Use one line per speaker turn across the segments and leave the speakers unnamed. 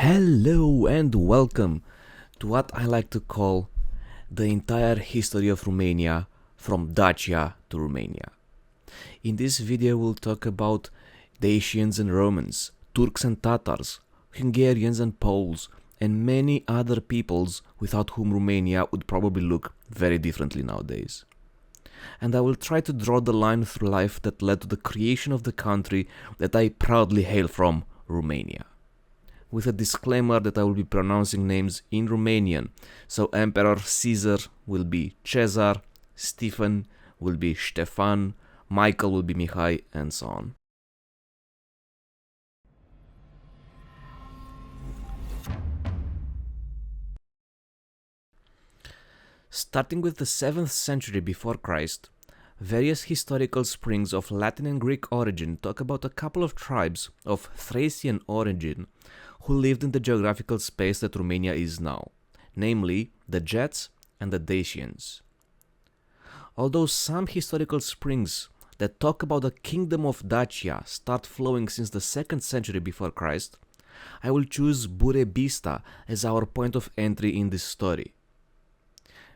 Hello and welcome to what I like to call the entire history of Romania from Dacia to Romania. In this video we'll talk about Dacians and Romans, Turks and Tatars, Hungarians and Poles, and many other peoples without whom Romania would probably look very differently nowadays. And I will try to draw the line through life that led to the creation of the country that I proudly hail from, Romania. With a disclaimer that I will be pronouncing names in Romanian, so Emperor Caesar will be Cezar, Stephen will be Ștefan, Michael will be Mihai, and so on. Starting with the 7th century before Christ, various historical springs of Latin and Greek origin talk about a couple of tribes of Thracian origin who lived in the geographical space that Romania is now, namely the Gets and the Dacians. Although some historical springs that talk about the kingdom of Dacia start flowing since the 2nd century before Christ, I will choose Burebista as our point of entry in this story.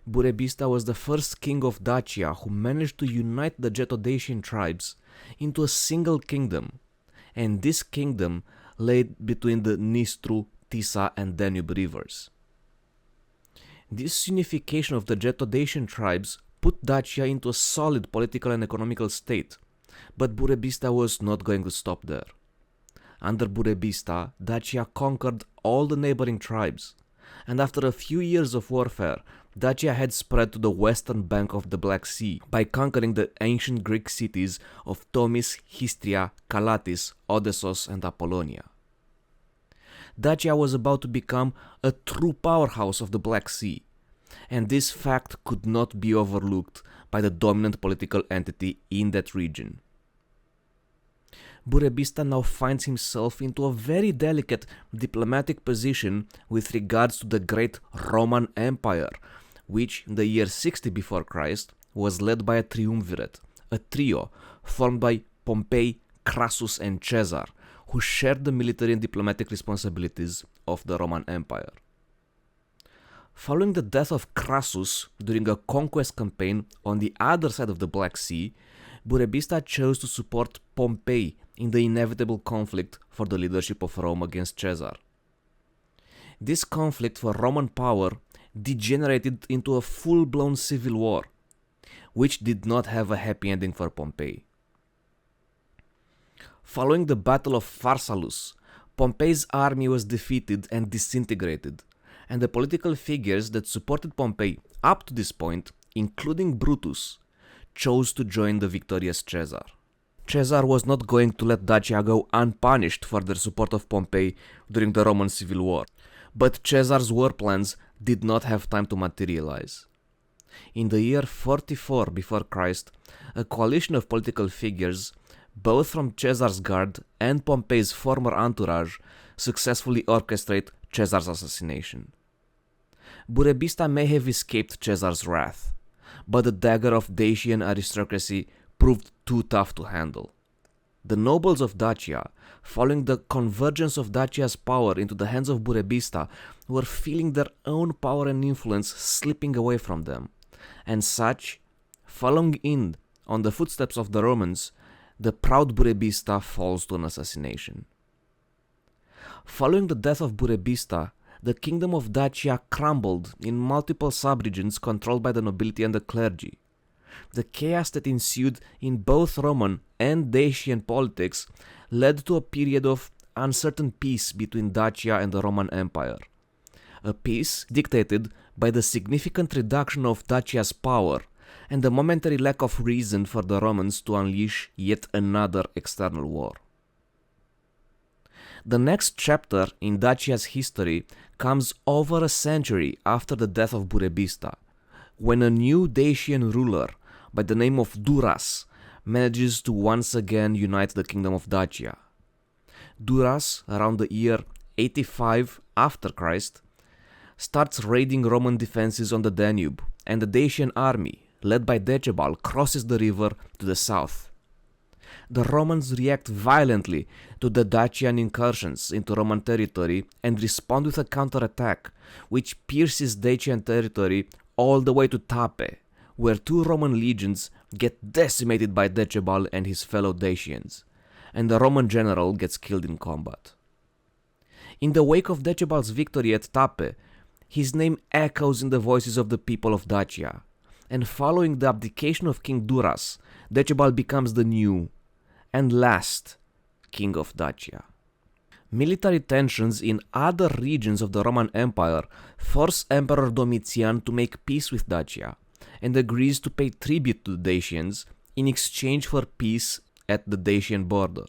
Burebista was the first king of Dacia who managed to unite the Geto-Dacian tribes into a single kingdom, and this kingdom lay between the Nistru, Tisa and Danube rivers. This unification of the Geto-Dacian tribes put Dacia into a solid political and economical state, but Burebista was not going to stop there. Under Burebista, Dacia conquered all the neighboring tribes, and after a few years of warfare, Dacia had spread to the western bank of the Black Sea by conquering the ancient Greek cities of Tomis, Histria, Calatis, Odessos and Apollonia. Dacia was about to become a true powerhouse of the Black Sea, and this fact could not be overlooked by the dominant political entity in that region. Burebista now finds himself into a very delicate diplomatic position with regards to the Great Roman Empire, which in the year 60 before Christ was led by a triumvirate, a trio formed by Pompey, Crassus and Caesar, who shared the military and diplomatic responsibilities of the Roman Empire. Following the death of Crassus during a conquest campaign on the other side of the Black Sea, Burebista chose to support Pompey in the inevitable conflict for the leadership of Rome against Caesar. This conflict for Roman power degenerated into a full-blown civil war, which did not have a happy ending for Pompey. Following the Battle of Pharsalus, Pompey's army was defeated and disintegrated, and the political figures that supported Pompey up to this point, including Brutus, chose to join the victorious Caesar. Caesar was not going to let Dacia go unpunished for their support of Pompey during the Roman Civil War, but Caesar's war plans did not have time to materialize. In the year 44 before Christ, a coalition of political figures, both from Caesar's guard and Pompey's former entourage, successfully orchestrate Caesar's assassination. Burebista may have escaped Caesar's wrath, but the dagger of Dacian aristocracy proved too tough to handle. The nobles of Dacia, following the convergence of Dacia's power into the hands of Burebista, were feeling their own power and influence slipping away from them, and such, following in on the footsteps of the Romans, the proud Burebista falls to an assassination. Following the death of Burebista, the kingdom of Dacia crumbled in multiple subregions controlled by the nobility and the clergy. The chaos that ensued in both Roman and Dacian politics led to a period of uncertain peace between Dacia and the Roman Empire. A peace dictated by the significant reduction of Dacia's power and the momentary lack of reason for the Romans to unleash yet another external war. The next chapter in Dacia's history comes over a century after the death of Burebista, when a new Dacian ruler by the name of Duras manages to once again unite the kingdom of Dacia. Duras, around the year 85 after Christ, starts raiding Roman defenses on the Danube, and the Dacian army, led by Decebal, crosses the river to the south. the Romans react violently to the Dacian incursions into Roman territory and respond with a counterattack, which pierces Dacian territory all the way to Tape, where 2 Roman legions get decimated by Decebal and his fellow Dacians, and the Roman general gets killed in combat. In the wake of Decebal's victory at Tape, his name echoes in the voices of the people of Dacia, and following the abdication of King Duras, Decebal becomes the new and last king of Dacia. Military tensions in other regions of the Roman Empire force Emperor Domitian to make peace with Dacia, and agrees to pay tribute to the Dacians in exchange for peace at the Dacian border.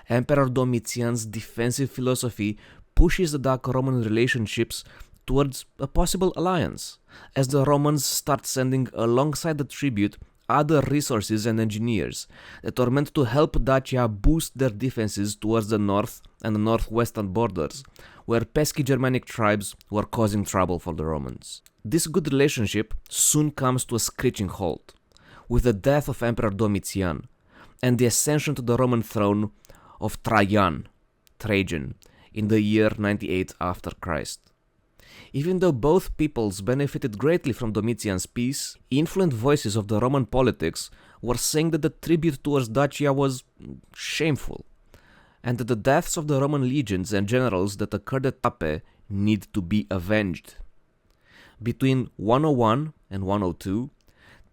Emperor Domitian's defensive philosophy pushes the Daco-Roman relationships towards a possible alliance, as the Romans start sending alongside the tribute other resources and engineers that are meant to help Dacia boost their defenses towards the north and the northwestern borders, where pesky Germanic tribes were causing trouble for the Romans. This good relationship soon comes to a screeching halt, with the death of Emperor Domitian and the ascension to the Roman throne of Trajan in the year 98 after Christ. Even though both peoples benefited greatly from Domitian's peace, influent voices of the Roman politics were saying that the tribute towards Dacia was shameful, and that the deaths of the Roman legions and generals that occurred at Tape need to be avenged. Between 101 and 102,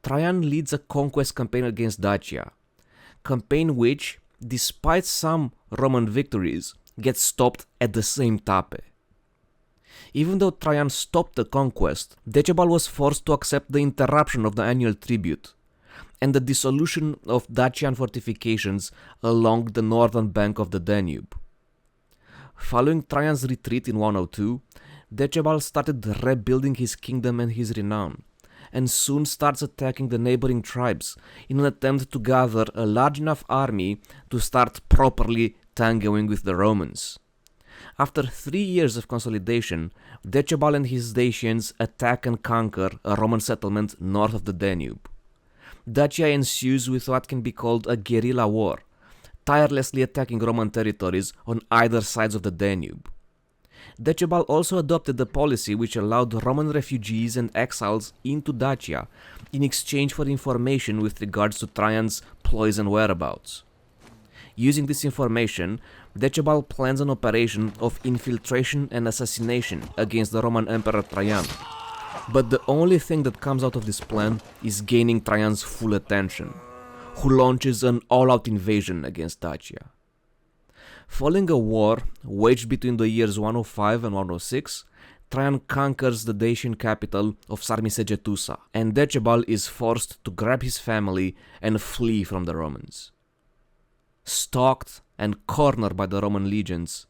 Trajan leads a conquest campaign against Dacia, campaign which, despite some Roman victories, gets stopped at the same Tape. Even though Trajan stopped the conquest, Decebal was forced to accept the interruption of the annual tribute and the dissolution of Dacian fortifications along the northern bank of the Danube. Following Trajan's retreat in 102, Decebal started rebuilding his kingdom and his renown, and soon starts attacking the neighboring tribes in an attempt to gather a large enough army to start properly tangoing with the Romans. After 3 years of consolidation, Decebal and his Dacians attack and conquer a Roman settlement north of the Danube. Dacia ensues with what can be called a guerrilla war, tirelessly attacking Roman territories on either sides of the Danube. Decebal also adopted a policy which allowed Roman refugees and exiles into Dacia in exchange for information with regards to Trajan's ploys and whereabouts. Using this information, Decebal plans an operation of infiltration and assassination against the Roman Emperor Trajan. But the only thing that comes out of this plan is gaining Trajan's full attention, who launches an all-out invasion against Dacia. Following a war waged between the years 105 and 106, Trajan conquers the Dacian capital of Sarmisegetusa, and Decebal is forced to grab his family and flee from the Romans. Stalked and cornered by the Roman legions,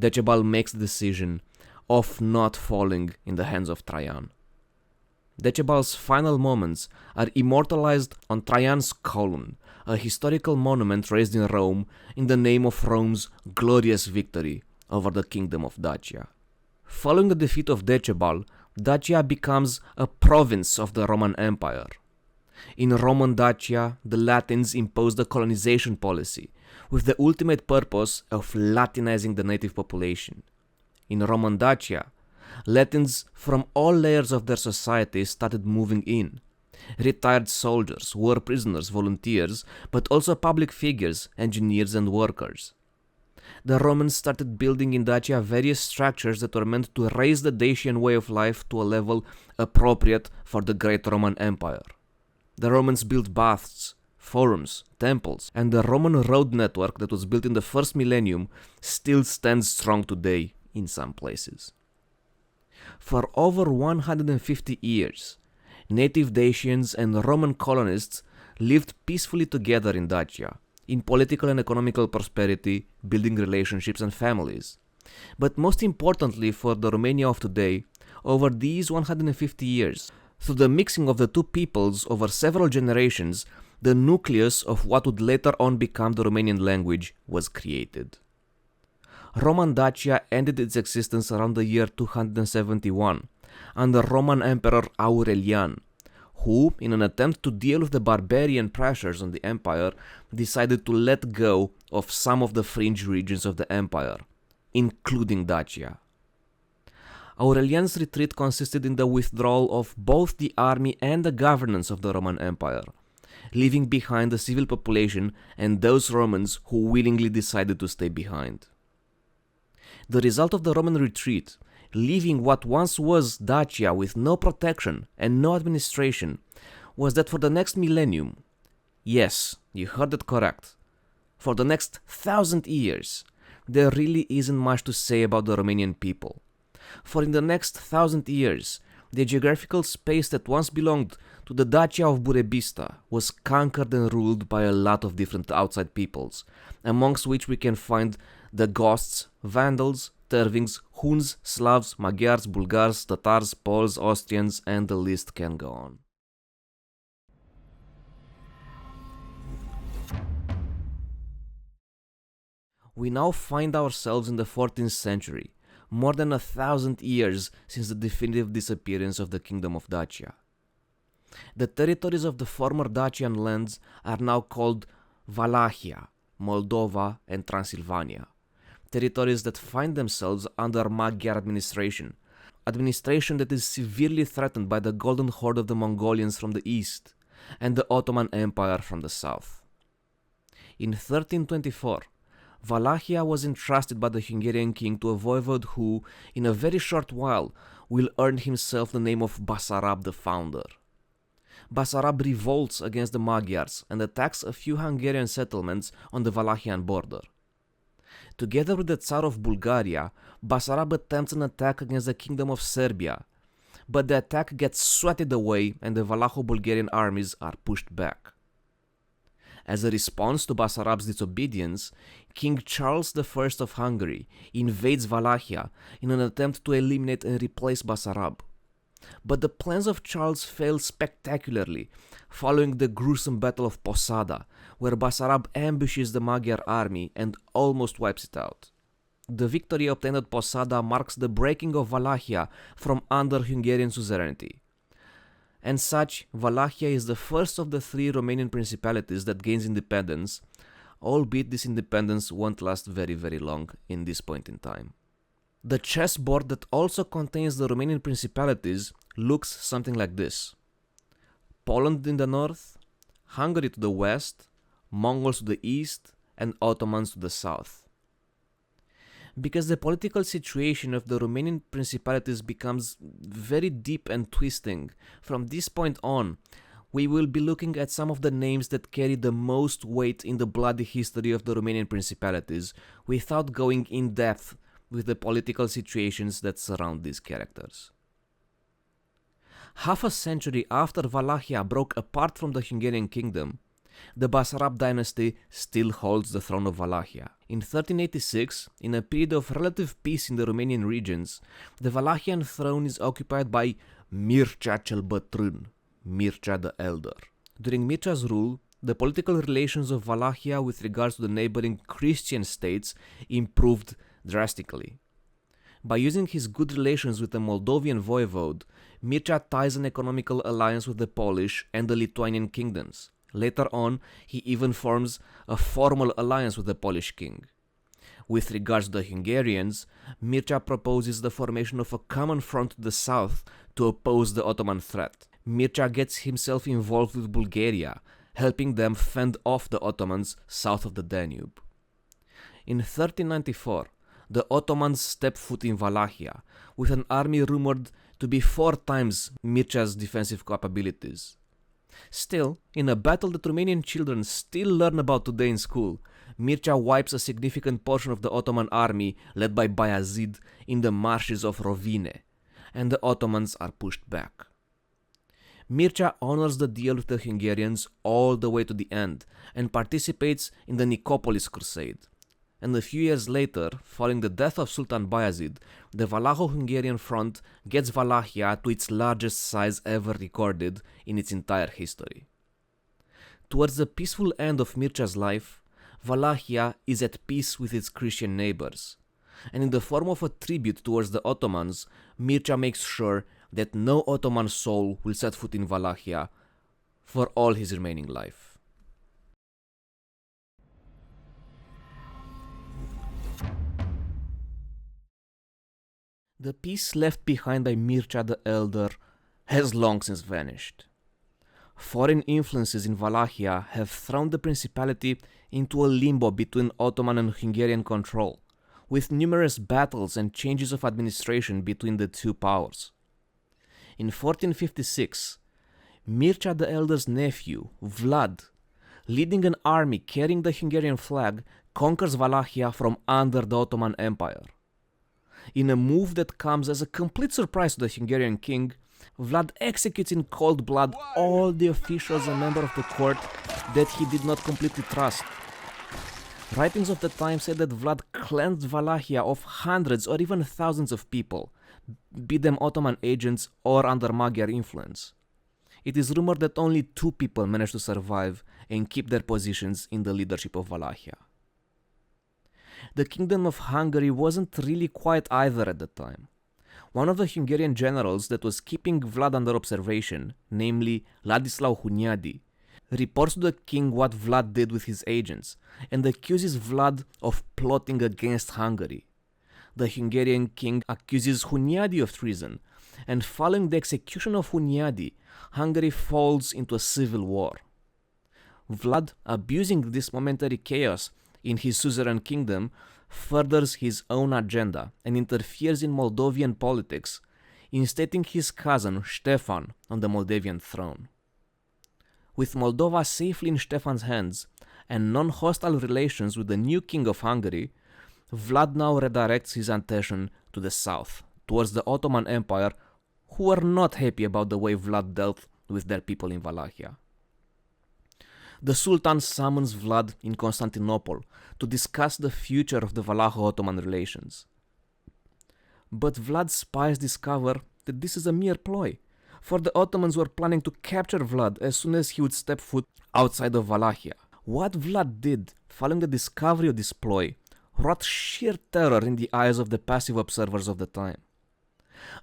Decebal makes the decision of not falling in the hands of Trajan. Decebal's final moments are immortalized on Trajan's column, a historical monument raised in Rome in the name of Rome's glorious victory over the kingdom of Dacia. Following the defeat of Decebal, Dacia becomes a province of the Roman Empire. In Roman Dacia, the Latins imposed a colonization policy with the ultimate purpose of Latinizing the native population. In Roman Dacia, Latins from all layers of their society started moving in. Retired soldiers, war prisoners, volunteers, but also public figures, engineers and workers. The Romans started building in Dacia various structures that were meant to raise the Dacian way of life to a level appropriate for the Great Roman Empire. The Romans built baths, forums, temples, and the Roman road network that was built in the first millennium still stands strong today in some places. For over 150 years, native Dacians and Roman colonists lived peacefully together in Dacia, in political and economical prosperity, building relationships and families. But most importantly for the Romania of today, over these 150 years, through the mixing of the two peoples over several generations, the nucleus of what would later on become the Romanian language was created. Roman Dacia ended its existence around the year 271, under Roman Emperor Aurelian, who, in an attempt to deal with the barbarian pressures on the empire, decided to let go of some of the fringe regions of the empire, including Dacia. Aurelian's retreat consisted in the withdrawal of both the army and the governance of the Roman Empire, leaving behind the civil population and those Romans who willingly decided to stay behind. The result of the Roman retreat, leaving what once was Dacia with no protection and no administration, was that for the next millennium, yes, you heard it correct, for the next 1,000 years, there really isn't much to say about the Romanian people. For in the next 1,000 years, the geographical space that once belonged to the Dacia of Burebista was conquered and ruled by a lot of different outside peoples, amongst which we can find the Goths, Vandals, Tervings, Huns, Slavs, Magyars, Bulgars, Tatars, Poles, Austrians, and the list can go on. We now find ourselves in the 14th century, more than 1,000 years since the definitive disappearance of the Kingdom of Dacia. The territories of the former Dacian lands are now called Wallachia, Moldova, and Transylvania, territories that find themselves under Magyar administration that is severely threatened by the Golden Horde of the Mongolians from the east and the Ottoman Empire from the south. In 1324, Wallachia was entrusted by the Hungarian king to a voivode who, in a very short while, will earn himself the name of Basarab the Founder. Basarab revolts against the Magyars and attacks a few Hungarian settlements on the Wallachian border. Together with the Tsar of Bulgaria, Basarab attempts an attack against the Kingdom of Serbia, but the attack gets sweated away and the Walacho-Bulgarian armies are pushed back. As a response to Basarab's disobedience, King Charles I of Hungary invades Wallachia in an attempt to eliminate and replace Basarab. But the plans of Charles fail spectacularly following the gruesome Battle of Posada, where Basarab ambushes the Magyar army and almost wipes it out. The victory obtained at Posada marks the breaking of Wallachia from under Hungarian suzerainty. And such, Wallachia is the first of the three Romanian principalities that gains independence, albeit this independence won't last very long in this point in time. The chessboard that also contains the Romanian principalities looks something like this: Poland in the north, Hungary to the west, Mongols to the east, and Ottomans to the south. Because the political situation of the Romanian principalities becomes very deep and twisting, from this point on, we will be looking at some of the names that carry the most weight in the bloody history of the Romanian principalities, without going in depth with the political situations that surround these characters. Half a century after Wallachia broke apart from the Hungarian kingdom, the Basarab dynasty still holds the throne of Wallachia. In 1386, in a period of relative peace in the Romanian regions, the Wallachian throne is occupied by Mircea cel Bătrân, Mircea the Elder. During Mircea's rule, the political relations of Wallachia with regards to the neighboring Christian states improved drastically. By using his good relations with the Moldovan voivode, Mircea ties an economical alliance with the Polish and the Lithuanian kingdoms. Later on, he even forms a formal alliance with the Polish king. With regards to the Hungarians, Mircea proposes the formation of a common front to the south to oppose the Ottoman threat. Mircea gets himself involved with Bulgaria, helping them fend off the Ottomans south of the Danube. In 1394, the Ottomans step foot in Wallachia, with an army rumored to be 4 times Mircea's defensive capabilities. Still, in a battle that Romanian children still learn about today in school, Mircea wipes a significant portion of the Ottoman army led by Bayazid in the marshes of Rovine, and the Ottomans are pushed back. Mircea honors the deal with the Hungarians all the way to the end and participates in the Nicopolis Crusade. And a few years later, following the death of Sultan Bayazid, the Walacho-Hungarian front gets Wallachia to its largest size ever recorded in its entire history. Towards the peaceful end of Mircea's life, Wallachia is at peace with its Christian neighbors, and in the form of a tribute towards the Ottomans, Mircea makes sure that no Ottoman soul will set foot in Wallachia for all his remaining life. The peace left behind by Mircea the Elder has long since vanished. Foreign influences in Wallachia have thrown the principality into a limbo between Ottoman and Hungarian control, with numerous battles and changes of administration between the two powers. In 1456, Mircea the Elder's nephew, Vlad, leading an army carrying the Hungarian flag, conquers Wallachia from under the Ottoman Empire. In a move that comes as a complete surprise to the Hungarian king, Vlad executes in cold blood all the officials and members of the court that he did not completely trust. Writings of the time say that Vlad cleansed Wallachia of hundreds or even thousands of people, be them Ottoman agents or under Magyar influence. It is rumored that only 2 people managed to survive and keep their positions in the leadership of Wallachia. The Kingdom of Hungary wasn't really quiet either at the time. One of the Hungarian generals that was keeping Vlad under observation, namely Ladislav Hunyadi, reports to the king what Vlad did with his agents and accuses Vlad of plotting against Hungary. The Hungarian king accuses Hunyadi of treason, and following the execution of Hunyadi, Hungary falls into a civil war. Vlad, abusing this momentary chaos in his suzerain kingdom, furthers his own agenda and interferes in Moldovan politics, instating his cousin Stefan on the Moldavian throne. With Moldova safely in Stefan's hands and non-hostile relations with the new king of Hungary, Vlad now redirects his attention to the south, towards the Ottoman Empire, who were not happy about the way Vlad dealt with their people in Wallachia. The Sultan summons Vlad in Constantinople to discuss the future of the Walacho-Ottoman relations. But Vlad's spies discover that this is a mere ploy, for the Ottomans were planning to capture Vlad as soon as he would step foot outside of Wallachia. What Vlad did, following the discovery of this ploy, wrought sheer terror in the eyes of the passive observers of the time.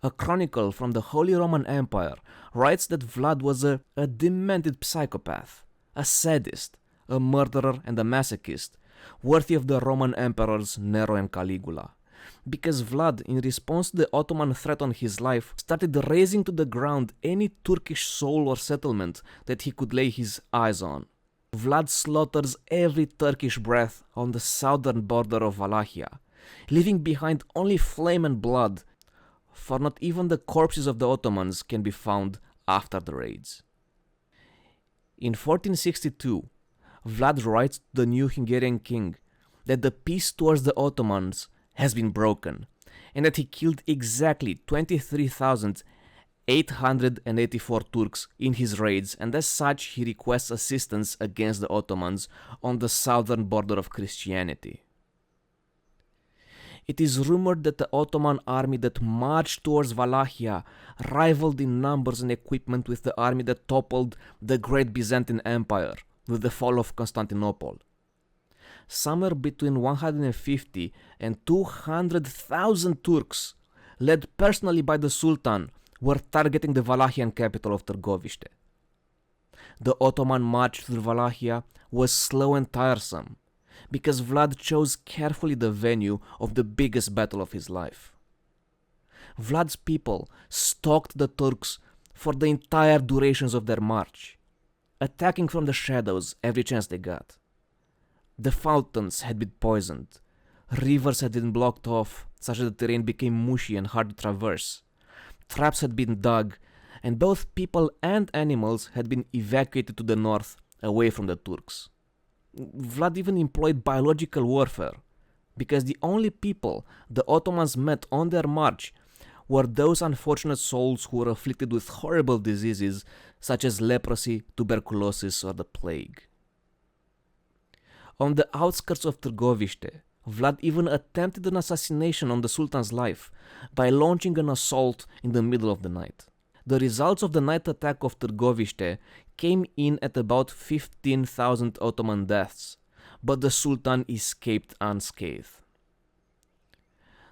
A chronicle from the Holy Roman Empire writes that Vlad was a demented psychopath, a sadist, a murderer and a masochist, worthy of the Roman emperors Nero and Caligula, because Vlad, in response to the Ottoman threat on his life, started razing to the ground any Turkish soul or settlement that he could lay his eyes on. Vlad slaughters every Turkish breath on the southern border of Wallachia, leaving behind only flame and blood, for not even the corpses of the Ottomans can be found after the raids. In 1462, Vlad writes to the new Hungarian king that the peace towards the Ottomans has been broken, and that he killed exactly 23,884 Turks in his raids, and as such he requests assistance against the Ottomans on the southern border of Christianity. It is rumored that the Ottoman army that marched towards Wallachia rivaled in numbers and equipment with the army that toppled the Great Byzantine Empire with the fall of Constantinople. Somewhere between 150 and 200,000 Turks, led personally by the Sultan, were targeting the Wallachian capital of Târgoviște. The Ottoman march through Wallachia was slow and tiresome, because Vlad chose carefully the venue of the biggest battle of his life. Vlad's people stalked the Turks for the entire durations of their march, attacking from the shadows every chance they got. The fountains had been poisoned, rivers had been blocked off such that the terrain became mushy and hard to traverse, traps had been dug, and both people and animals had been evacuated to the north away from the Turks. Vlad even employed biological warfare, because the only people the Ottomans met on their march were those unfortunate souls who were afflicted with horrible diseases such as leprosy, tuberculosis, or the plague. On the outskirts of Târgoviște, Vlad even attempted an assassination on the Sultan's life by launching an assault in the middle of the night. The results of the night attack of Târgoviște came in at about 15,000 Ottoman deaths, but the Sultan escaped unscathed.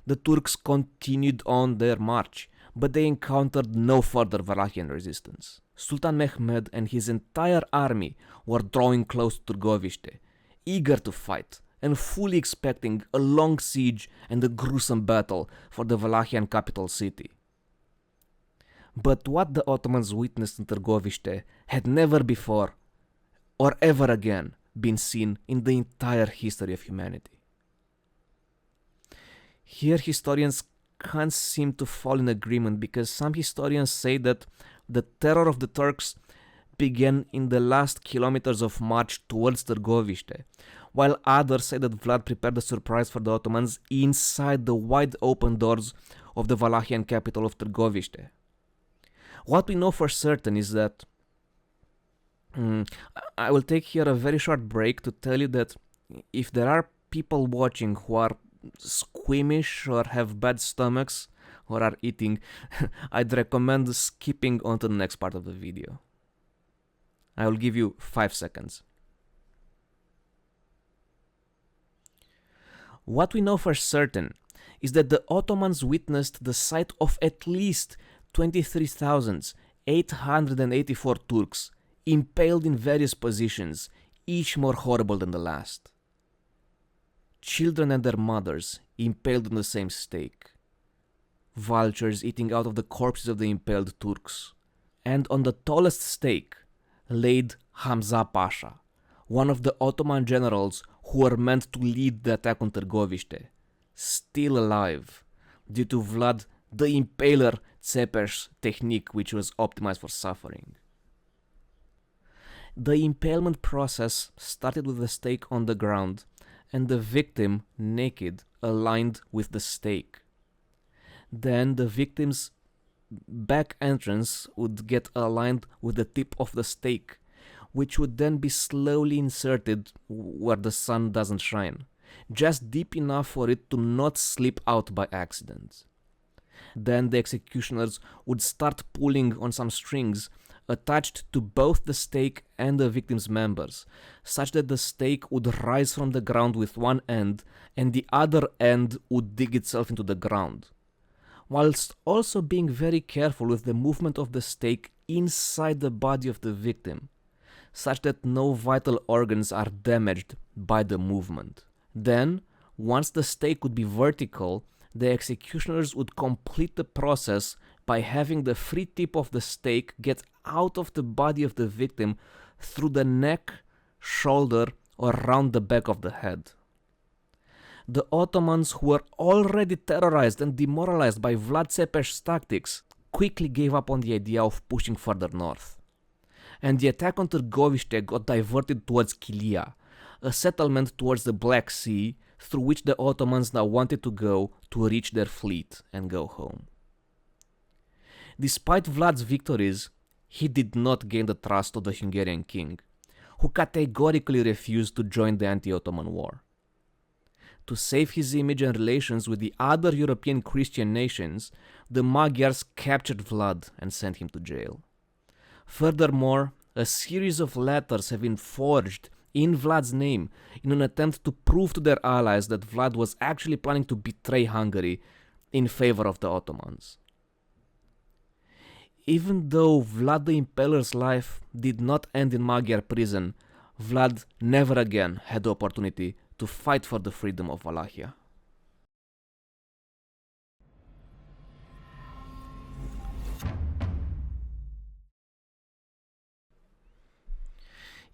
The Turks continued on their march, but they encountered no further Wallachian resistance. Sultan Mehmed and his entire army were drawing close to Târgoviște, eager to fight and fully expecting a long siege and a gruesome battle for the Wallachian capital city. But what the Ottomans witnessed in Târgoviște had never before or ever again been seen in the entire history of humanity. Here historians can't seem to fall in agreement, because some historians say that the terror of the Turks began in the last kilometers of march towards Târgoviște, while others say that Vlad prepared a surprise for the Ottomans inside the wide open doors of the Wallachian capital of Târgoviște. What we know for certain is that I will take here a very short break to tell you that if there are people watching who are squeamish or have bad stomachs or are eating, I'd recommend skipping on to the next part of the video. I will give you 5 seconds. What we know for certain is that the Ottomans witnessed the sight of at least 23,884 Turks impaled in various positions, each more horrible than the last. Children and their mothers impaled on the same stake. Vultures eating out of the corpses of the impaled Turks. And on the tallest stake laid Hamza Pasha, one of the Ottoman generals who were meant to lead the attack on Târgoviște, still alive due to Vlad the Impaler Țepeș's technique, which was optimized for suffering. The impalement process started with the stake on the ground and the victim naked aligned with the stake. Then the victim's back entrance would get aligned with the tip of the stake, which would then be slowly inserted where the sun doesn't shine, just deep enough for it to not slip out by accident. Then the executioners would start pulling on some strings attached to both the stake and the victim's members, such that the stake would rise from the ground with one end and the other end would dig itself into the ground, whilst also being very careful with the movement of the stake inside the body of the victim, such that no vital organs are damaged by the movement. Then, once the stake would be vertical, the executioners would complete the process by having the free tip of the stake get out of the body of the victim through the neck, shoulder, or round the back of the head. The Ottomans, who were already terrorized and demoralized by Vlad Țepeș's tactics, quickly gave up on the idea of pushing further north. And the attack on Târgoviște got diverted towards Chilia, a settlement towards the Black Sea through which the Ottomans now wanted to go to reach their fleet and go home. Despite Vlad's victories, he did not gain the trust of the Hungarian king, who categorically refused to join the anti-Ottoman war. To save his image and relations with the other European Christian nations, the Magyars captured Vlad and sent him to jail. Furthermore, a series of letters have been forged in Vlad's name in an attempt to prove to their allies that Vlad was actually planning to betray Hungary in favor of the Ottomans. Even though Vlad the Impaler's life did not end in Magyar prison, Vlad never again had the opportunity to fight for the freedom of Wallachia.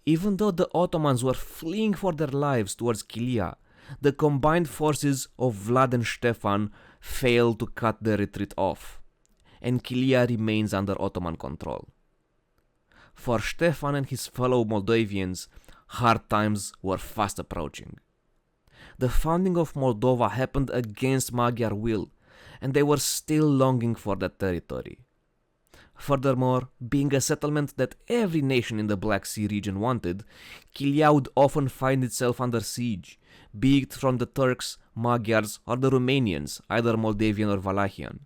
Even though the Ottomans were fleeing for their lives towards Chilia, the combined forces of Vlad and Stefan failed to cut their retreat off, and Chilia remains under Ottoman control. For Stefan and his fellow Moldavians, hard times were fast approaching. The founding of Moldova happened against Magyar will, and they were still longing for that territory. Furthermore, being a settlement that every nation in the Black Sea region wanted, Chilia would often find itself under siege, be it from the Turks, Magyars, or the Romanians, either Moldavian or Wallachian.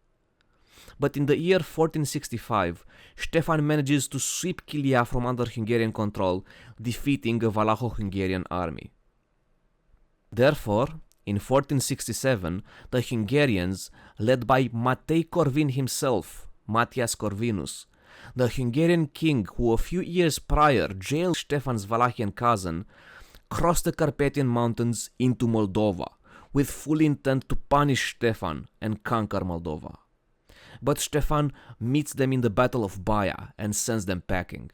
But in the year 1465, Stefan manages to sweep Chilia from under Hungarian control, defeating a Walacho-Hungarian army. Therefore, In 1467, the Hungarians, led by Matei Corvin himself, Matthias Corvinus, the Hungarian king who a few years prior jailed Stefan's Wallachian cousin, crossed the Carpathian Mountains into Moldova, with full intent to punish Stefan and conquer Moldova. But Stefan meets them in the Battle of Baia and sends them packing.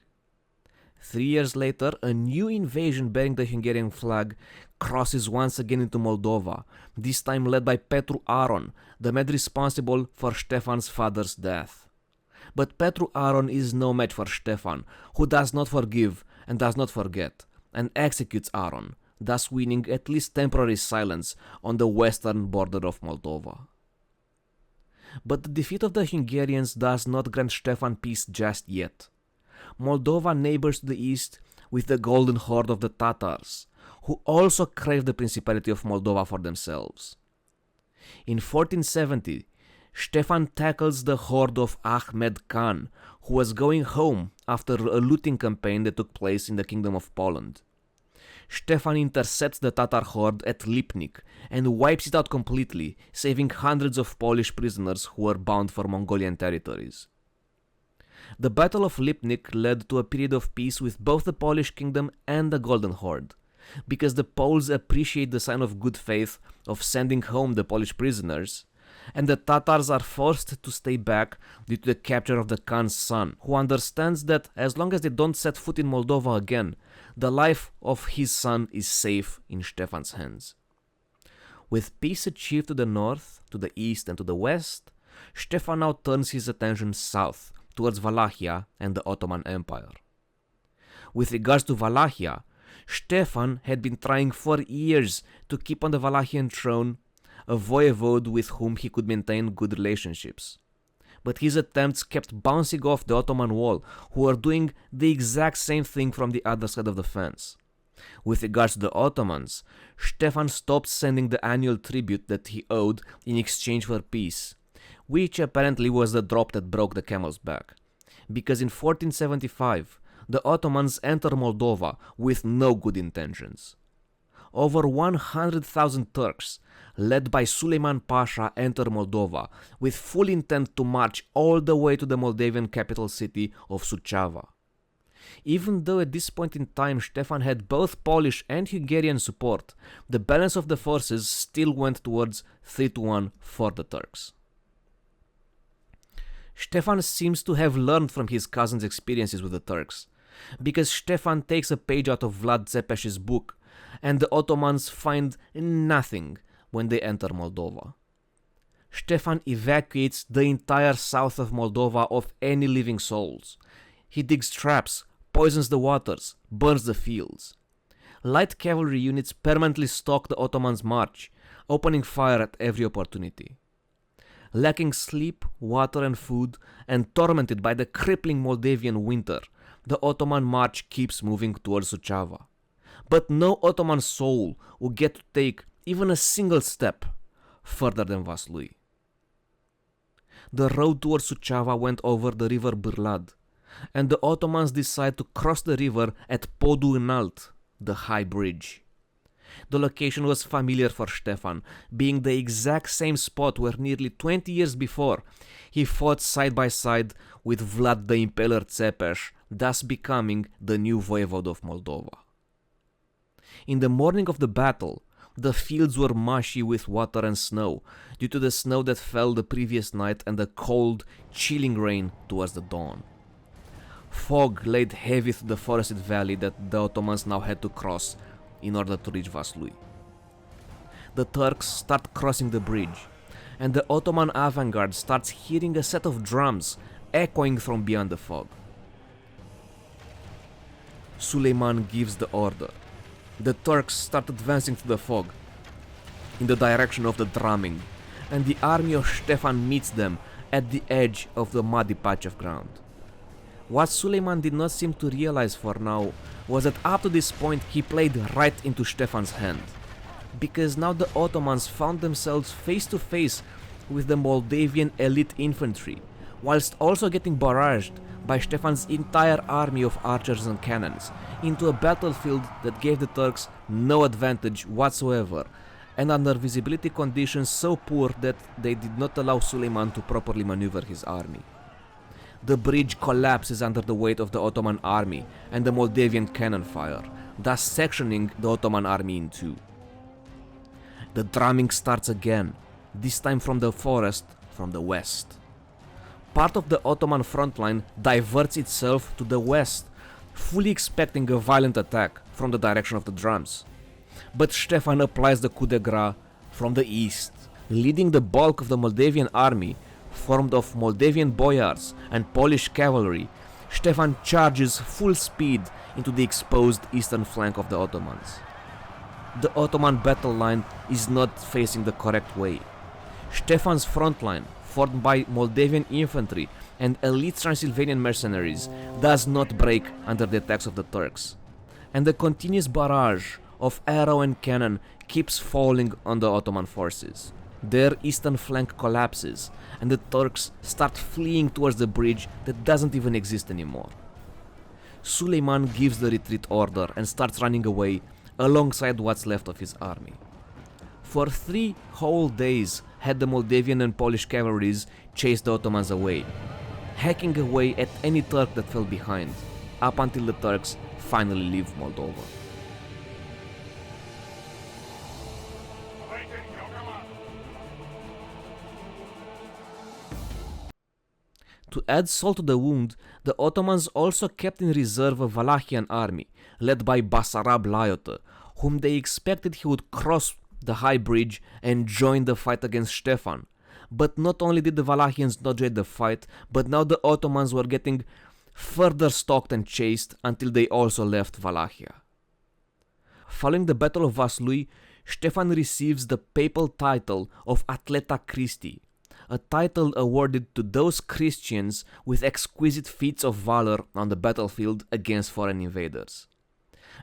3 years later, a new invasion bearing the Hungarian flag crosses once again into Moldova, this time led by Petru Aron, the man responsible for Stefan's father's death. But Petru Aron is no match for Stefan, who does not forgive and does not forget, and executes Aron, thus winning at least temporary silence on the western border of Moldova. But the defeat of the Hungarians does not grant Stefan peace just yet. Moldova neighbors to the east with the Golden Horde of the Tatars, who also crave the Principality of Moldova for themselves. In 1470, Stefan tackles the horde of Ahmed Khan, who was going home after a looting campaign that took place in the Kingdom of Poland. Stefan intercepts the Tatar horde at Lipnik and wipes it out completely, saving hundreds of Polish prisoners who were bound for Mongolian territories. The Battle of Lipnik led to a period of peace with both the Polish kingdom and the Golden Horde, because the Poles appreciate the sign of good faith of sending home the Polish prisoners, and the Tatars are forced to stay back due to the capture of the Khan's son, who understands that as long as they don't set foot in Moldova again, the life of his son is safe in Stefan's hands. With peace achieved to the north, to the east and to the west, Stefan now turns his attention south, towards Wallachia and the Ottoman Empire. With regards to Wallachia, Stefan had been trying for years to keep on the Wallachian throne a voivode with whom he could maintain good relationships. But his attempts kept bouncing off the Ottoman wall, who were doing the exact same thing from the other side of the fence. With regards to the Ottomans, Stefan stopped sending the annual tribute that he owed in exchange for peace, which apparently was the drop that broke the camel's back, because in 1475 the Ottomans enter Moldova with no good intentions. Over 100,000 Turks, led by Suleiman Pasha, enter Moldova with full intent to march all the way to the Moldavian capital city of Suceava. Even though at this point in time Stefan had both Polish and Hungarian support, the balance of the forces still went towards 3-1 for the Turks. Stefan seems to have learned from his cousin's experiences with the Turks, because Stefan takes a page out of Vlad Tzepes's book, and the Ottomans find nothing when they enter Moldova. Stefan evacuates the entire south of Moldova of any living souls. He digs traps, poisons the waters, burns the fields. Light cavalry units permanently stalk the Ottomans' march, opening fire at every opportunity. Lacking sleep, water and food, and tormented by the crippling Moldavian winter, the Ottoman march keeps moving towards Suceava. But no Ottoman soul will get to take even a single step further than Vaslui. The road towards Suceava went over the river Bârlad, and the Ottomans decide to cross the river at Podu Înalt, the high bridge. The location was familiar for Stefan, being the exact same spot where nearly 20 years before he fought side by side with Vlad the Impaler Tzepes, thus becoming the new voivode of Moldova. In the morning of the battle, the fields were mushy with water and snow, due to the snow that fell the previous night and the cold, chilling rain towards the dawn. Fog laid heavy through the forested valley that the Ottomans now had to cross in order to reach Vaslui. The Turks start crossing the bridge, and the Ottoman avant-garde starts hearing a set of drums echoing from beyond the fog. Suleiman gives the order. The Turks start advancing through the fog in the direction of the drumming, and the army of Stefan meets them at the edge of the muddy patch of ground. What Suleiman did not seem to realize for now was that up to this point he played right into Stefan's hand, because now the Ottomans found themselves face to face with the Moldavian elite infantry, whilst also getting barraged by Stefan's entire army of archers and cannons into a battlefield that gave the Turks no advantage whatsoever, and under visibility conditions so poor that they did not allow Suleiman to properly maneuver his army. The bridge collapses under the weight of the Ottoman army and the Moldavian cannon fire, thus sectioning the Ottoman army in two. The drumming starts again, this time from the forest from the west. Part of the Ottoman front line diverts itself to the west, fully expecting a violent attack from the direction of the drums. But Stefan applies the coup de grace from the east, leading the bulk of the Moldavian army, formed of Moldavian boyars and Polish cavalry. Stefan charges full speed into the exposed eastern flank of the Ottomans. The Ottoman battle line is not facing the correct way. Stefan's front line, formed by Moldavian infantry and elite Transylvanian mercenaries, does not break under the attacks of the Turks, and the continuous barrage of arrow and cannon keeps falling on the Ottoman forces. Their eastern flank collapses, and the Turks start fleeing towards the bridge that doesn't even exist anymore. Suleiman gives the retreat order and starts running away alongside what's left of his army. For 3 whole days had the Moldavian and Polish cavalries chased the Ottomans away, hacking away at any Turk that fell behind, up until the Turks finally leave Moldova. To add salt to the wound, the Ottomans also kept in reserve a Wallachian army, led by Basarab Laiota, whom they expected he would cross the high bridge and join the fight against Stefan. But not only did the Wallachians not join the fight, but now the Ottomans were getting further stalked and chased until they also left Wallachia. Following the Battle of Vaslui, Stefan receives the papal title of Atleta Christi, a title awarded to those Christians with exquisite feats of valor on the battlefield against foreign invaders.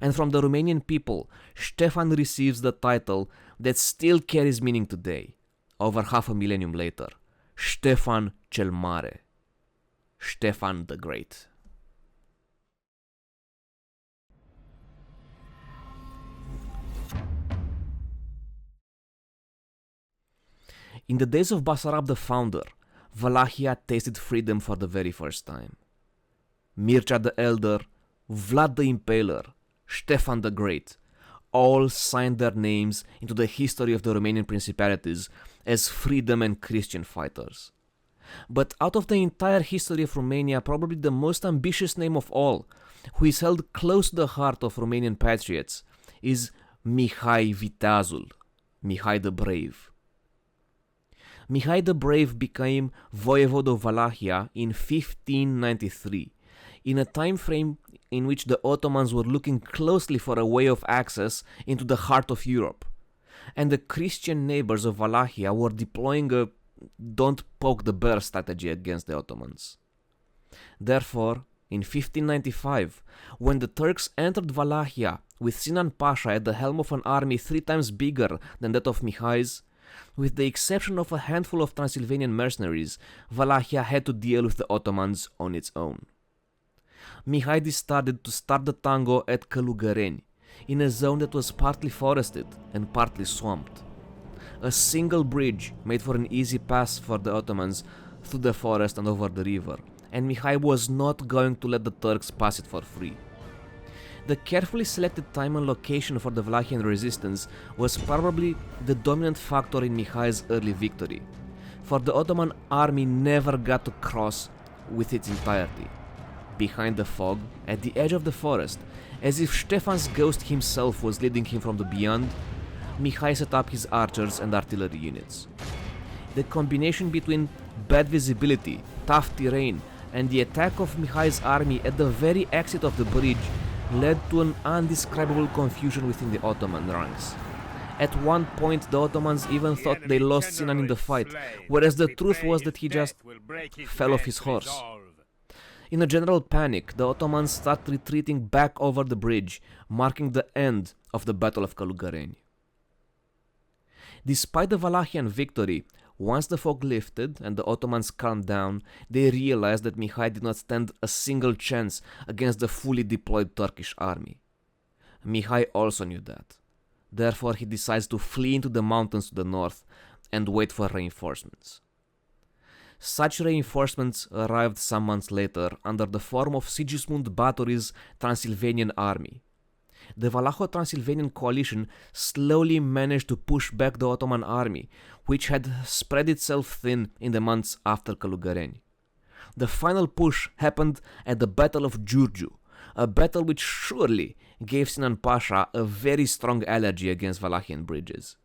And from the Romanian people, Stefan receives the title that still carries meaning today, over half a millennium later: Stefan cel Mare, Stefan the Great. In the days of Basarab the Founder, Wallachia tasted freedom for the very first time. Mircea the Elder, Vlad the Impaler, Stefan the Great, all signed their names into the history of the Romanian principalities as freedom and Christian fighters. But out of the entire history of Romania, probably the most ambitious name of all, who is held close to the heart of Romanian patriots, is Mihai Viteazul, Mihai the Brave. Mihai the Brave became voivode of Wallachia in 1593, in a time frame in which the Ottomans were looking closely for a way of access into the heart of Europe, and the Christian neighbors of Wallachia were deploying a don't poke the bear strategy against the Ottomans. Therefore, in 1595, when the Turks entered Wallachia with Sinan Pasha at the helm of an army 3 times bigger than that of Mihai's, with the exception of a handful of Transylvanian mercenaries, Wallachia had to deal with the Ottomans on its own. Mihai decided to start the tango at Călugăreni, in a zone that was partly forested and partly swamped. A single bridge made for an easy pass for the Ottomans through the forest and over the river, and Mihai was not going to let the Turks pass it for free. The carefully selected time and location for the Wallachian resistance was probably the dominant factor in Mihai's early victory, for the Ottoman army never got to cross with its entirety. Behind the fog, at the edge of the forest, as if Stefan's ghost himself was leading him from the beyond, Mihai set up his archers and artillery units. The combination between bad visibility, tough terrain, and the attack of Mihai's army at the very exit of the bridge led to an undescribable confusion within the Ottoman ranks. At one point, the Ottomans even thought they lost Sinan in the fight, whereas the truth was that he just fell off his horse. In a general panic, the Ottomans started retreating back over the bridge, marking the end of the Battle of Călugăreni. Despite the Wallachian victory, once the fog lifted and the Ottomans calmed down, they realized that Mihai did not stand a single chance against the fully deployed Turkish army. Mihai also knew that. Therefore, he decides to flee into the mountains to the north and wait for reinforcements. Such reinforcements arrived some months later under the form of Sigismund Batory's Transylvanian army. The Valacho-Transylvanian coalition slowly managed to push back the Ottoman army, which had spread itself thin in the months after Călugăreni. The final push happened at the Battle of Giurgiu, a battle which surely gave Sinan Pasha a very strong allergy against Wallachian bridges.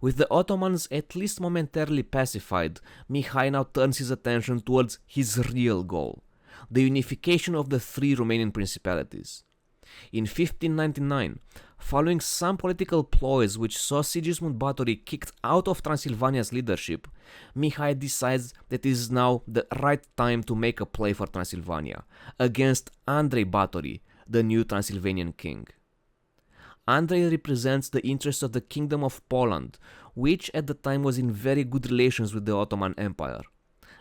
With the Ottomans at least momentarily pacified, Mihai now turns his attention towards his real goal, the unification of the three Romanian principalities. In 1599, following some political ploys which saw Sigismund Batory kicked out of Transylvania's leadership, Mihai decides that it is now the right time to make a play for Transylvania, against Andrei Batory, the new Transylvanian king. Andrei represents the interests of the Kingdom of Poland, which at the time was in very good relations with the Ottoman Empire.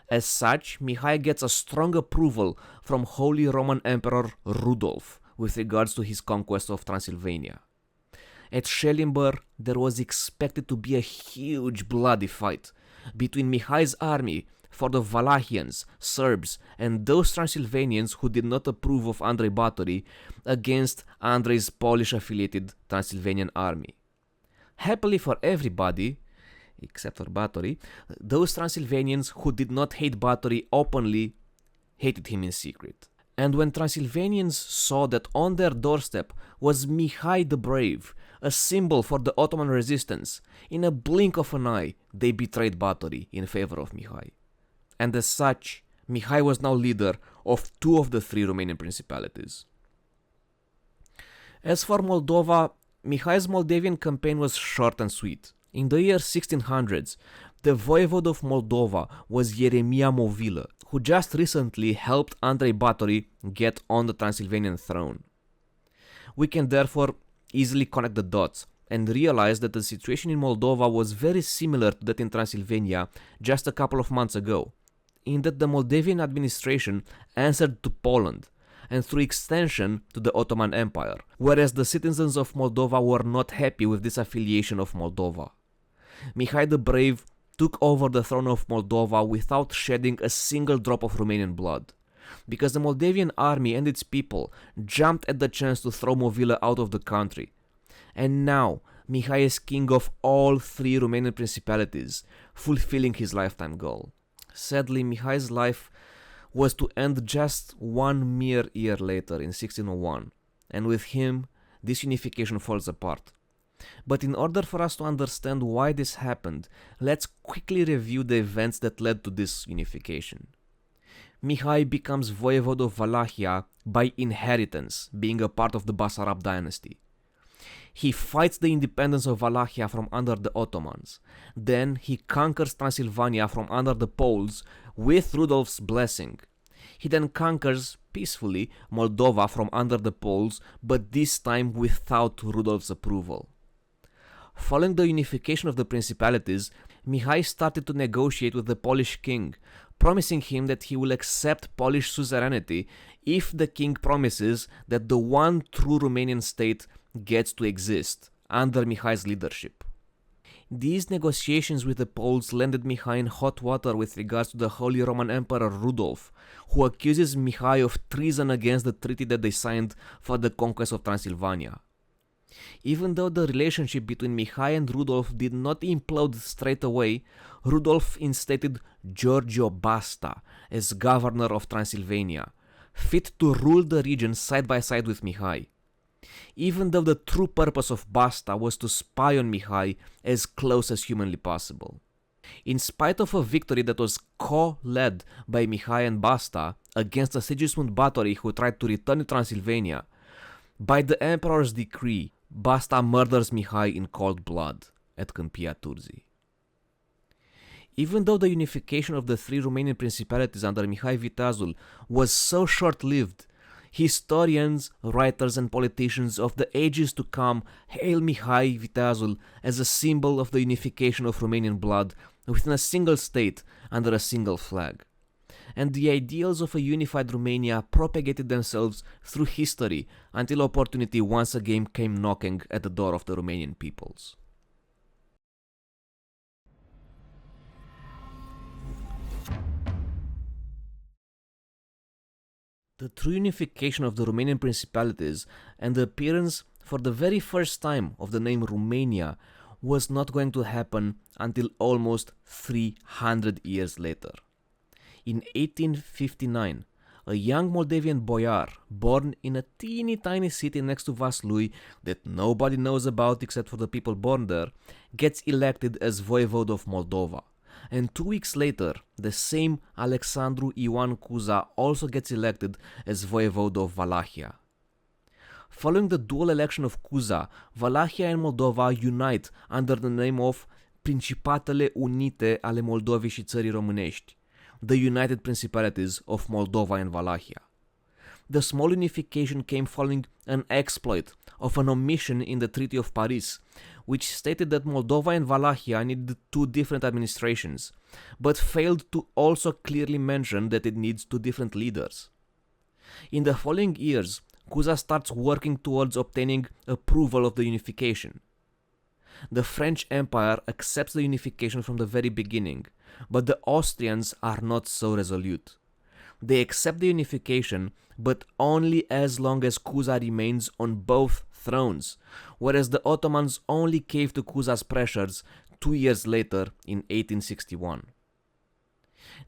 As such, Mihai gets a strong approval from Holy Roman Emperor Rudolf with regards to his conquest of Transylvania. At Schellenberg, there was expected to be a huge bloody fight between Mihai's army for the Wallachians, Serbs, and those Transylvanians who did not approve of Andrei Batory against Andrei's Polish-affiliated Transylvanian army. Happily for everybody, except for Batory, those Transylvanians who did not hate Batory openly hated him in secret. And when Transylvanians saw that on their doorstep was Mihai the Brave, a symbol for the Ottoman resistance, in a blink of an eye, they betrayed Batory in favor of Mihai. And as such, Mihai was now leader of two of the three Romanian principalities. As for Moldova, Mihai's Moldavian campaign was short and sweet. In the year 1600s, the voivode of Moldova was Ieremia Movilă, who just recently helped Andrei Batory get on the Transylvanian throne. We can therefore easily connect the dots and realize that the situation in Moldova was very similar to that in Transylvania just a couple of months ago, in that the Moldavian administration answered to Poland, and through extension to the Ottoman Empire, whereas the citizens of Moldova were not happy with this affiliation of Moldova. Mihai the Brave took over the throne of Moldova without shedding a single drop of Romanian blood, because the Moldavian army and its people jumped at the chance to throw Movilă out of the country. And now, Mihai is king of all three Romanian principalities, fulfilling his lifetime goal. Sadly, Mihai's life was to end just one mere year later in 1601, and with him, this unification falls apart. But in order for us to understand why this happened, let's quickly review the events that led to this unification. Mihai becomes voivode of Wallachia by inheritance, being a part of the Basarab dynasty. He fights the independence of Wallachia from under the Ottomans. Then he conquers Transylvania from under the Poles with Rudolf's blessing. He then conquers, peacefully, Moldova from under the Poles, but this time without Rudolf's approval. Following the unification of the principalities, Mihai started to negotiate with the Polish king, promising him that he will accept Polish suzerainty if the king promises that the one true Romanian state gets to exist under Mihai's leadership. These negotiations with the Poles landed Mihai in hot water with regards to the Holy Roman Emperor Rudolf, who accuses Mihai of treason against the treaty that they signed for the conquest of Transylvania. Even though the relationship between Mihai and Rudolf did not implode straight away, Rudolf instated Giorgio Basta as governor of Transylvania, fit to rule the region side by side with Mihai. Even though the true purpose of Basta was to spy on Mihai as close as humanly possible. In spite of a victory that was co-led by Mihai and Basta against a Sigismund Batory who tried to return to Transylvania, by the emperor's decree, Basta murders Mihai in cold blood at Câmpia Turzii. Even though the unification of the three Romanian principalities under Mihai Viteazul was so short-lived, historians, writers and politicians of the ages to come hail Mihai Viteazul as a symbol of the unification of Romanian blood within a single state under a single flag. and the ideals of a unified Romania propagated themselves through history until opportunity once again came knocking at the door of the Romanian peoples. The true unification of the Romanian principalities and the appearance for the very first time of the name Romania was not going to happen until almost 300 years later. In 1859, a young Moldavian boyar born in a teeny tiny city next to Vaslui that nobody knows about except for the people born there, gets elected as voivode of Moldova. And 2 weeks later, the same Alexandru Ioan Cuza also gets elected as voivode of Wallachia. Following the dual election of Cuza, Wallachia and Moldova unite under the name of Principatele Unite ale Moldovei și Țării Românești, the United Principalities of Moldova and Wallachia. The small unification came following an exploit of an omission in the Treaty of Paris, which stated that Moldova and Wallachia needed two different administrations, but failed to also clearly mention that it needs two different leaders. In the following years, Cuza starts working towards obtaining approval of the unification. The French Empire accepts the unification from the very beginning, but the Austrians are not so resolute. They accept the unification, but only as long as Cuza remains on both thrones, whereas the Ottomans only cave to Cuza's pressures 2 years later in 1861.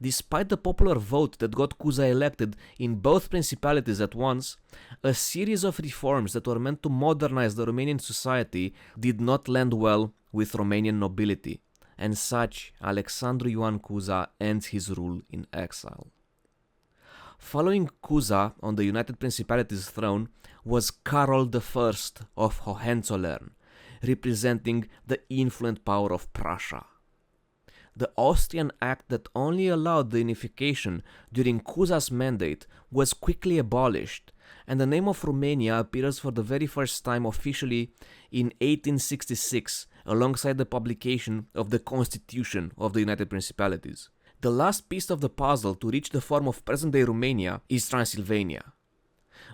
Despite the popular vote that got Cuza elected in both principalities at once, a series of reforms that were meant to modernize the Romanian society did not land well with Romanian nobility, and such Alexandru Ioan Cuza ends his rule in exile. Following Cuza on the United Principalities throne was Carol I of Hohenzollern, representing the influent power of Prussia. The Austrian act that only allowed the unification during Cuza's mandate was quickly abolished, and the name of Romania appears for the very first time officially in 1866 alongside the publication of the Constitution of the United Principalities. The last piece of the puzzle to reach the form of present-day Romania is Transylvania.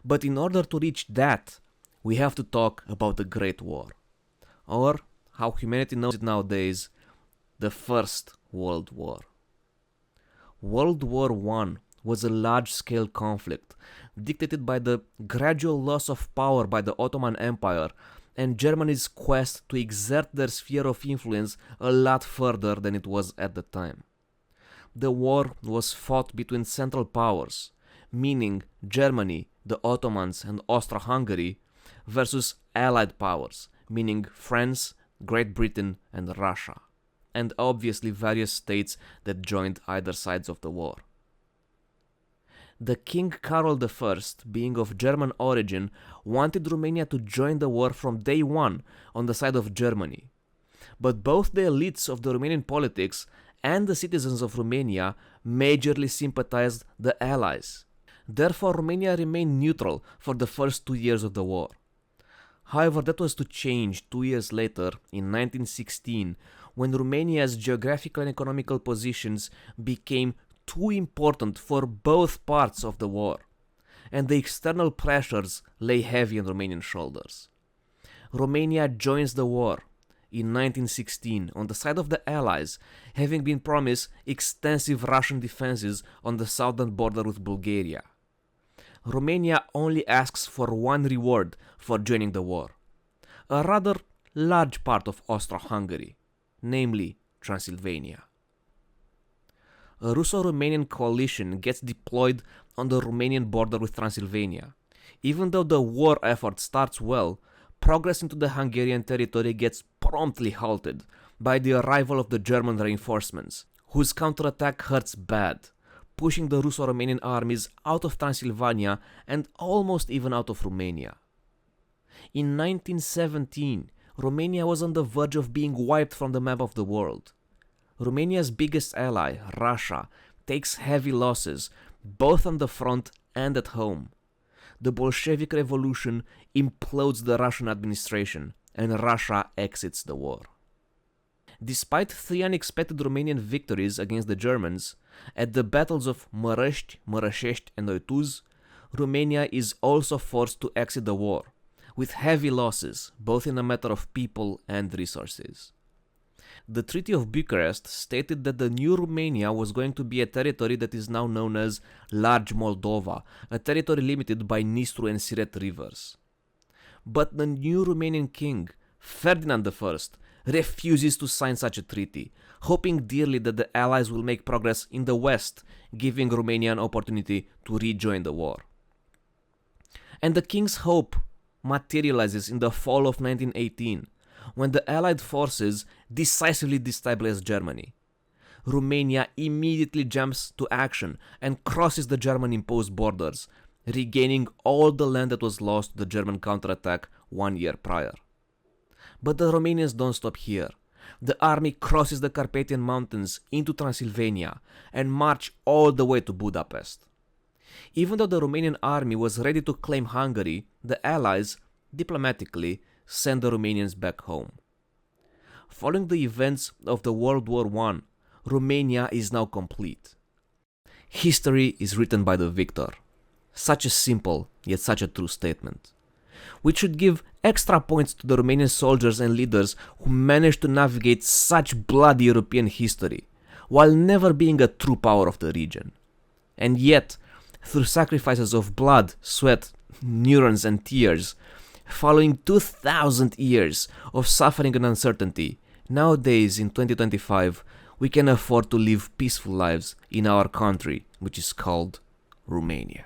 But in order to reach that, we have to talk about the Great War, or, how humanity knows it nowadays, the First World War. World War I was a large-scale conflict dictated by the gradual loss of power by the Ottoman Empire and Germany's quest to exert their sphere of influence a lot further than it was at the time. The war was fought between central powers, meaning Germany, the Ottomans, and Austro-Hungary, versus allied powers, meaning France, Great Britain, and Russia, and obviously various states that joined either sides of the war. The King Carol I, being of German origin, wanted Romania to join the war from day one on the side of Germany. But both the elites of the Romanian politics and the citizens of Romania majorly sympathized the Allies. Therefore, Romania remained neutral for the first 2 years of the war. However, that was to change 2 years later, in 1916, when Romania's geographical and economical positions became too important for both parts of the war, and the external pressures lay heavy on Romanian shoulders. Romania joins the war in 1916 on the side of the Allies, having been promised extensive Russian defenses on the southern border with Bulgaria. Romania only asks for one reward for joining the war, a rather large part of Austro-Hungary, namely Transylvania. A Russo-Romanian coalition gets deployed on the Romanian border with Transylvania. Even though the war effort starts well, progress into the Hungarian territory gets promptly halted by the arrival of the German reinforcements, whose counterattack hurts bad, pushing the Russo-Romanian armies out of Transylvania and almost even out of Romania. In 1917, Romania was on the verge of being wiped from the map of the world. Romania's biggest ally, Russia, takes heavy losses, both on the front and at home. The Bolshevik Revolution implodes the Russian administration, and Russia exits the war. Despite 3 unexpected Romanian victories against the Germans, at the battles of Mărăști, Mărășești, and Oituz, Romania is also forced to exit the war, with heavy losses, both in a matter of people and resources. The Treaty of Bucharest stated that the new Romania was going to be a territory that is now known as Large Moldova, a territory limited by Nistru and Siret rivers. But the new Romanian king, Ferdinand I, refuses to sign such a treaty, hoping dearly that the Allies will make progress in the west, giving Romania an opportunity to rejoin the war. And the king's hope materializes in the fall of 1918, when the Allied forces decisively destabilize Germany. Romania immediately jumps to action and crosses the German-imposed borders, regaining all the land that was lost to the German counterattack 1 year prior. But the Romanians don't stop here. The army crosses the Carpathian Mountains into Transylvania and march all the way to Budapest. Even though the Romanian army was ready to claim Hungary, the Allies, diplomatically, sent the Romanians back home. Following the events of the World War I, Romania is now complete. History is written by the victor. Such a simple, yet such a true statement. We should give extra points to the Romanian soldiers and leaders who managed to navigate such bloody European history, while never being a true power of the region. And yet, through sacrifices of blood, sweat, neurons and tears, following 2,000 years of suffering and uncertainty, nowadays in 2025, we can afford to live peaceful lives in our country, which is called Romania.